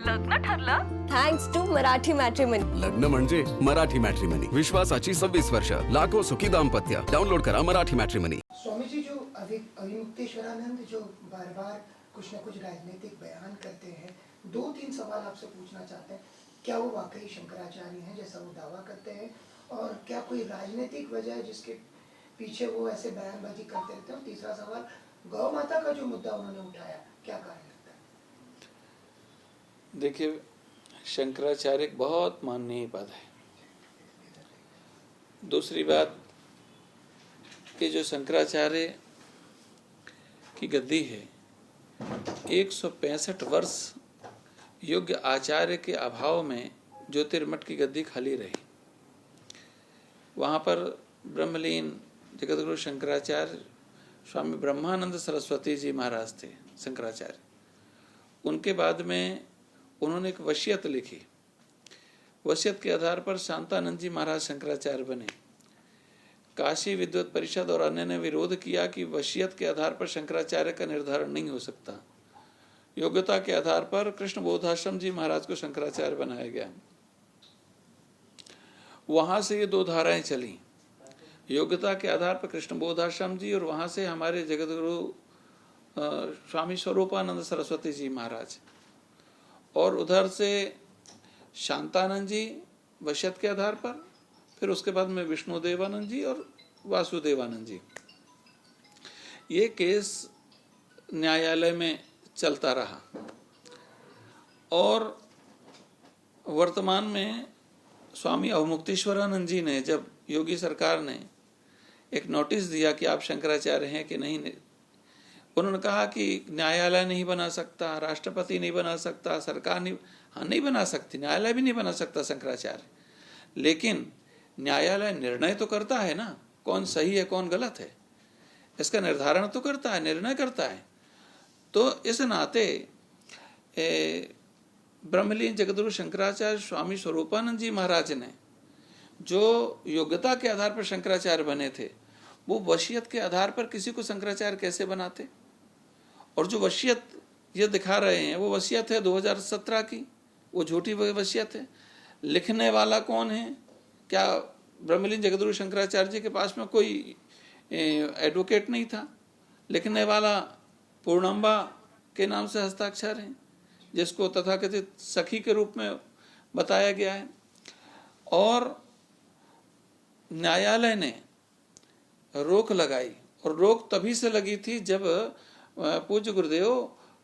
लग्न ठरलं? Thanks to Marathi matrimony. लग्न म्हणजे मराठी मॅट्रिमनी. विश्वासाची 26 वर्ष. लाखो सुखी दाम्पत्य. डाउनलोड करा मराठी मॅट्रिमनी. स्वामी जी जो अभिमुक्तेश्वरानंद जो बार बार कुछ न कुछ राजनीतिक बयान करते हैं, 2-3 सवाल आपसे पूछना चाहते हैं. क्या वो वाकई शंकराचार्य हैं जैसा वो दावा करते हैं, और क्या कोई राजनीतिक वजह है जिसके पीछे वो ऐसे बयानबाजी करते रहते हैं? और तीसरा सवाल, गौ माता का जो मुद्दा उन्होंने उठाया, क्या कारण लगता है? देखिए, शंकराचार्य एक बहुत माननीय पद है. दूसरी बात कि जो शंकराचार्य की गद्दी है, 165 वर्ष योग्य आचार्य के अभाव में ज्योतिर्मठ की गद्दी खाली रही. वहाँ पर ब्रह्मलीन जगतगुरु शंकराचार्य स्वामी ब्रह्मानंद सरस्वती जी महाराज थे शंकराचार्य. उनके बाद में उन्होंने एक वसीयत लिखी. वसीयत के आधार पर शांतानंद जी महाराज शंकराचार्य बने. काशी विद्वत परिषद और अन्य ने विरोध किया कि वसीयत के आधार पर शंकराचार्य का निर्धारण नहीं हो सकता. योग्यता के आधार पर कृष्ण बोधाश्रम जी महाराज को शंकराचार्य बनाया गया. वहां से ये दो धाराएं चली, योग्यता के आधार पर कृष्ण बोधाश्रम जी, और वहां से हमारे जगतगुरु स्वामी स्वरूपानंद सरस्वती जी महाराज, और उधर से शांतानंद जी वसीयत के आधार पर, फिर उसके बाद में विष्णुदेवानंद जी और वासुदेवानंद जी. ये केस न्यायालय में चलता रहा, और वर्तमान में स्वामी अवमुक्तेश्वरानंद जी ने, जब योगी सरकार ने एक नोटिस दिया कि आप शंकराचार्य हैं कि नहीं, उन्होंने कहा कि न्यायालय नहीं बना सकता, राष्ट्रपति नहीं बना सकता, सरकार नहीं बना सकती, न्यायालय भी नहीं बना सकता शंकराचार्य. लेकिन न्यायालय निर्णय तो करता है ना, कौन सही है कौन गलत है, इसका निर्धारण तो करता है, निर्णय करता है. तो इस नाते ब्रह्मलीन जगतगुरु शंकराचार्य स्वामी स्वरूपानंद जी महाराज ने जो योग्यता के आधार पर शंकराचार्य बने थे, वो वसीयत के आधार पर किसी को शंकराचार्य कैसे बनाते? और जो वसीयत ये दिखा रहे हैं, वो वसीयत है 2017 की, वो झूठी वसीयत है. लिखने वाला कौन है? क्या ब्रह्मलीन जगतगुरु शंकराचार्य जी के पास में कोई एडवोकेट नहीं था? लिखने वाला पूर्णम्बा के नाम से हस्ताक्षर हैं, जिसको तथाकथित सखी के रूप में बताया गया है. और न्यायालय ने रोक लगाई, और रोक तभी से लगी थी जब पूज्य गुरुदेव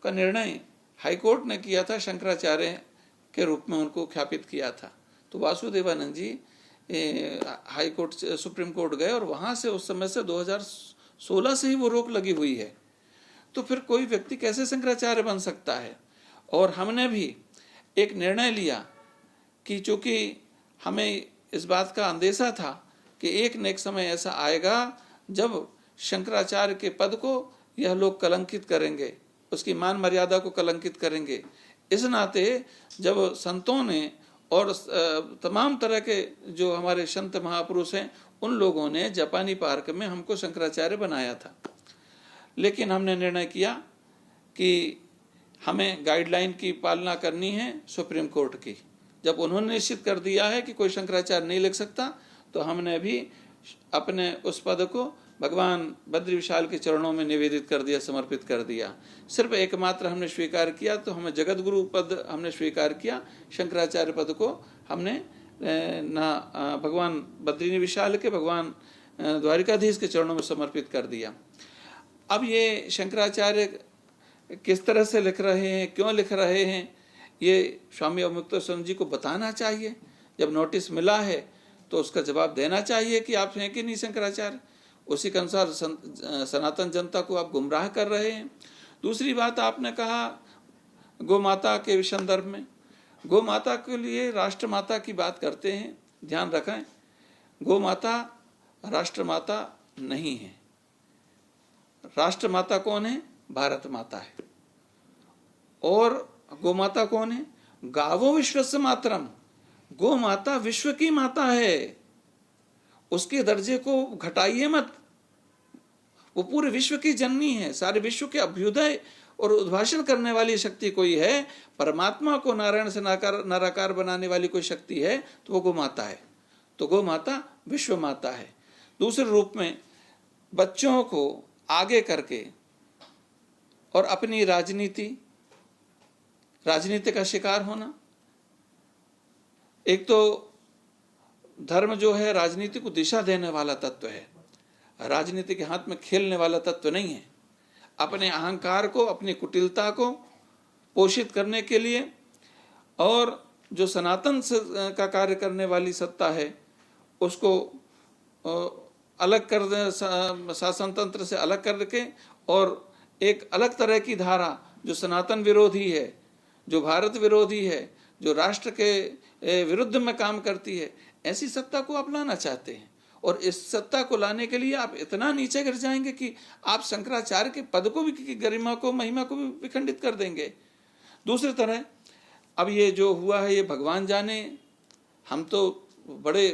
का निर्णय हाईकोर्ट ने किया था, शंकराचार्य के रूप में उनको ख्यापित किया था. तो वासुदेवानंद जी हाईकोर्ट सुप्रीम कोर्ट गए, और वहां से उस समय से 2016 से ही वो रोक लगी हुई है. तो फिर कोई व्यक्ति कैसे शंकराचार्य बन सकता है? और हमने भी एक निर्णय लिया कि चूंकि हमें इस बात का अंदेशा था कि एक न एक समय ऐसा आएगा जब शंकराचार्य के पद को यह लोग कलंकित करेंगे, उसकी मान मर्यादा को कलंकित करेंगे. इस नाते जब संतों ने और तमाम तरह के जो हमारे संत महापुरुष हैं, उन लोगों ने जापानी पार्क में हमको शंकराचार्य बनाया था. लेकिन हमने निर्णय किया कि हमें गाइडलाइन की पालना करनी है सुप्रीम कोर्ट की. जब उन्होंने निश्चित कर दिया है कि कोई शंकराचार्य नहीं लिख सकता, तो हमने भी अपने उस पद को भगवान बद्री विशाल के चरणों में निवेदित कर दिया, समर्पित कर दिया. सिर्फ एकमात्र हमने स्वीकार किया तो हमें जगत गुरु पद हमने स्वीकार किया, शंकराचार्य पद को हमने ना भगवान बद्री विशाल के, भगवान द्वारिकाधीश के चरणों में समर्पित कर दिया. अब ये शंकराचार्य किस तरह से लिख रहे हैं, क्यों लिख रहे हैं, ये स्वामी अवमुक्तेश्वर जी को बताना चाहिए. जब नोटिस मिला है तो उसका जवाब देना चाहिए कि आप हैं कि नहीं शंकराचार्य. उसी के अनुसार सनातन जनता को आप गुमराह कर रहे हैं. दूसरी बात, आपने कहा गौ माता के संदर्भ में, गौ माता के लिए राष्ट्र माता की बात करते हैं. ध्यान रखें, गौ माता राष्ट्र माता नहीं है. राष्ट्र माता कौन है? भारत माता है. और गौ माता कौन है? गावो विश्वस्य मातरम. गौ माता विश्व की माता है, उसके दर्जे को घटाइए मत. वो पूरे विश्व की जननी है, सारे विश्व के अभ्युदय और उद्भाषण करने वाली शक्ति कोई है, परमात्मा को नारायण से निराकार बनाने वाली कोई शक्ति है, तो वो गौ माता है। तो गौ माता विश्व माता है। दूसरे रूप में बच्चों को आगे करके और अपनी राजनीति का शिकार होना। एक तो धर्म जो है राजनीति को दिशा देने वाला तत्व है, राजनीति के हाथ में खेलने वाला तत्व नहीं है। अपने अहंकार को, अपनी कुटिलता को पोषित करने के लिए और जो सनातन का कार्य करने वाली सत्ता है उसको अलग कर दे, शासन तंत्र से अलग करके, और एक अलग तरह की धारा जो सनातन विरोधी है, जो भारत विरोधी है, जो राष्ट्र के विरुद्ध में काम करती है, ऐसी सत्ता को आप लाना चाहते हैं। और इस सत्ता को लाने के लिए आप इतना नीचे गिर जाएंगे कि आप शंकराचार्य के पद को भी, गरिमा को, महिमा को भी विखंडित कर देंगे। दूसरी तरह अब ये जो हुआ है ये भगवान जाने, हम तो बड़े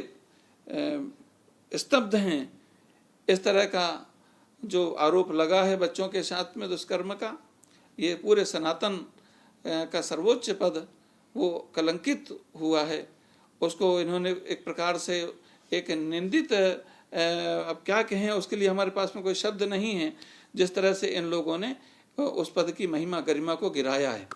स्तब्ध हैं। इस तरह का जो आरोप लगा है बच्चों के साथ में दुष्कर्म का, ये पूरे सनातन का सर्वोच्च पद वो कलंकित हुआ है। उसको इन्होंने एक प्रकार से एक निंदित, अब क्या कहें, उसके लिए हमारे पास में कोई शब्द नहीं है, जिस तरह से इन लोगों ने उस पद की महिमा गरिमा को गिराया है।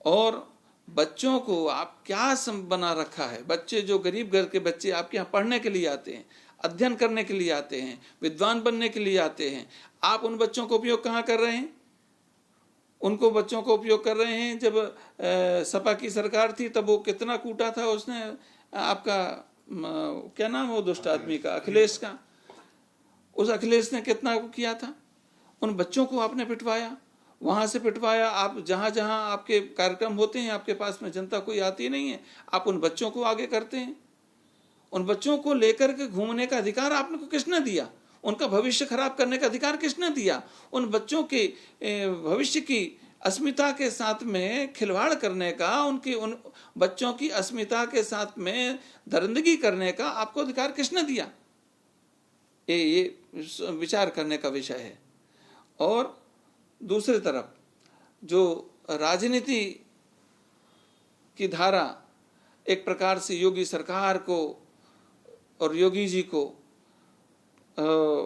और बच्चों को आप क्या बना रखा है। बच्चे जो गरीब घर के बच्चे आपके यहाँ पढ़ने के लिए आते हैं, अध्ययन करने के लिए आते हैं, विद्वान बनने के लिए आते हैं, आप उन बच्चों को उपयोग कहाँ कर रहे हैं? उनको बच्चों को उपयोग कर रहे हैं। जब सपा की सरकार थी तब वो कितना कूटा था उसने, आपका क्या नाम वो दुष्ट आदमी का, अखिलेश का। उस अखिलेश ने कितना किया था, उन बच्चों को आपने पिटवाया, वहां से पिटवाया। आप जहां जहां आपके कार्यक्रम होते हैं, आपके पास में जनता कोई आती नहीं है, आप उन बच्चों को आगे करते हैं। उन बच्चों को लेकर के घूमने का अधिकार आपने को किसने दिया? उनका भविष्य खराब करने का अधिकार किसने दिया? उन बच्चों के भविष्य की अस्मिता के साथ में खिलवाड़ करने का, उन बच्चों की अस्मिता के साथ में दरिंदगी करने का आपको अधिकार किसने दिया? ये विचार करने का विषय है। और दूसरी तरफ जो राजनीति की धारा एक प्रकार से योगी सरकार को और योगी जी को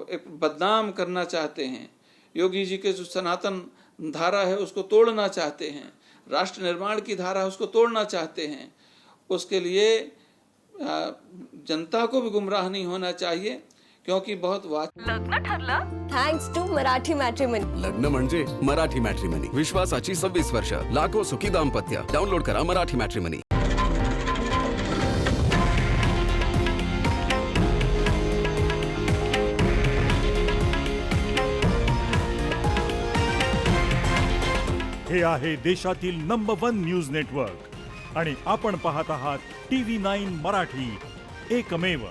एक बदनाम करना चाहते हैं। योगी जी के जो सनातन धारा है उसको तोड़ना चाहते हैं, राष्ट्र निर्माण की धारा है उसको तोड़ना चाहते हैं। उसके लिए जनता को भी गुमराह नहीं होना चाहिए, क्योंकि बहुत लग्न ठरलं थँक्स टू मराठी मॅट्रिमनी। लग्न म्हणजे मराठी मॅट्रिमनी, विश्वासाची 26 वर्ष, लाखो सुखी दाम्पत्य. डाउनलोड करा मराठी मॅट्रिमनी. हे आहे देशातील नंबर 1 न्यूज नेटवर्क आणि आपण पाहत आहात TV9 मराठी, एकमेव.